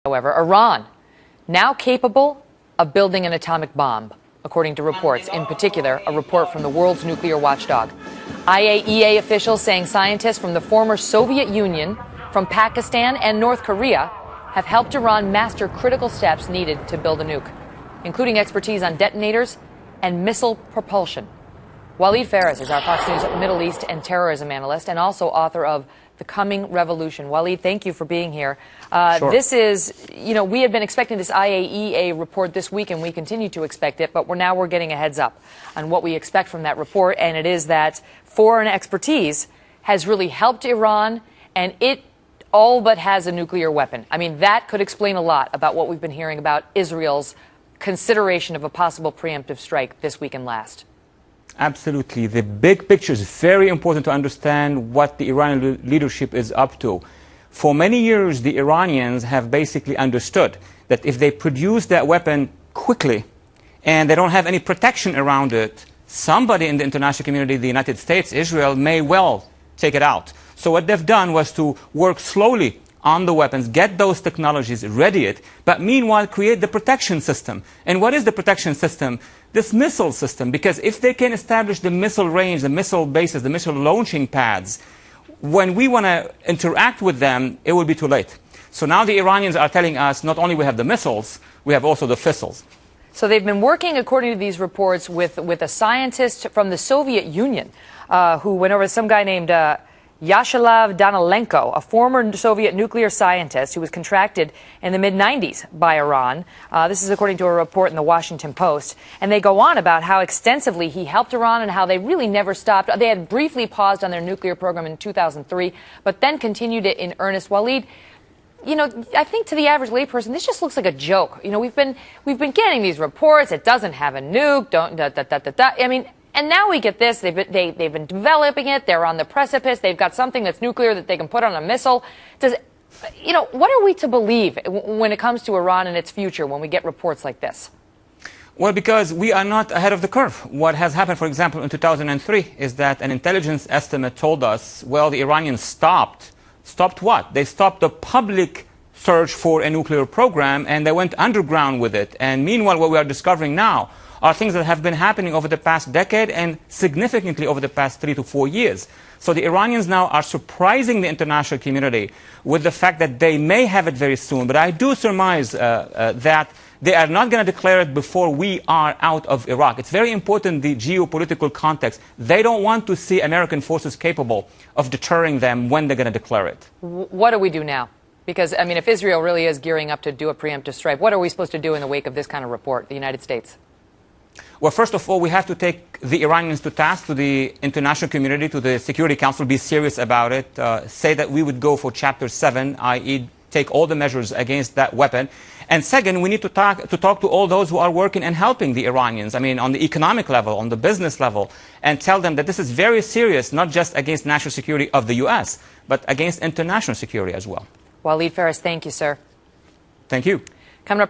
However, Iran, now capable of building an atomic bomb, according to reports, in particular, a report from the world's nuclear watchdog. IAEA officials saying scientists from the former Soviet Union, from Pakistan and North Korea have helped Iran master critical steps needed to build a nuke, including expertise on detonators and missile propulsion. Waleed Phares is our Fox News Middle East and terrorism analyst and also author of The Coming Revolution. Waleed, thank you for being here. Sure. This is, we had been expecting this IAEA report this week, and we continue to expect it, but we're getting a heads up on what we expect from that report, and it is that foreign expertise has really helped Iran, and it all but has a nuclear weapon. I mean, that could explain a lot about what we've been hearing about Israel's consideration of a possible preemptive strike this week and last. Absolutely. The big picture is very important to understand what the Iranian leadership is up to. For many years, the Iranians have basically understood that if they produce that weapon quickly and they don't have any protection around it, somebody in the international community, the United States, Israel, may well take it out. So what they've done was to work slowly on the weapons, get those technologies, ready it, but meanwhile create the protection system. And what is the protection system? This missile system, because if they can establish the missile range, the missile bases, the missile launching pads, when we want to interact with them, it will be too late. So now the Iranians are telling us not only we have the missiles, we have also the fizzles. So they've been working, according to these reports, with a scientist from the Soviet Union who went over to some guy named Vyacheslav Danilenko, a former Soviet nuclear scientist who was contracted in the mid-90s by Iran. This is according to a report in the Washington Post. And they go on about how extensively he helped Iran and how they really never stopped. They had briefly paused on their nuclear program in 2003, but then continued it in earnest. Waleed, I think to the average layperson, this just looks like a joke. We've been getting these reports. It doesn't have a nuke. And now we get this. They've been developing it. They're on the precipice. They've got something that's nuclear that they can put on a missile. What are we to believe when it comes to Iran and its future when we get reports like this? Well, because we are not ahead of the curve. What has happened, for example, in 2003 is that an intelligence estimate told us, well, the Iranians stopped what? They stopped the public search for a nuclear program, and they went underground with it. And meanwhile, what we are discovering now are things that have been happening over the past decade and significantly over the past 3 to 4 years. So the Iranians now are surprising the international community with the fact that they may have it very soon. But I do surmise that they are not going to declare it before we are out of Iraq. It's very important, the geopolitical context. They don't want to see American forces capable of deterring them when they're going to declare it. What do we do now? Because, if Israel really is gearing up to do a preemptive strike, what are we supposed to do in the wake of this kind of report, the United States? Well, first of all, we have to take the Iranians to task, to the international community, to the Security Council, be serious about it, say that we would go for Chapter 7, i.e. take all the measures against that weapon. And second, we need to talk to all those who are working and helping the Iranians, on the economic level, on the business level, and tell them that this is very serious, not just against national security of the U.S., but against international security as well. Waleed Phares, thank you, sir. Thank you. Coming up.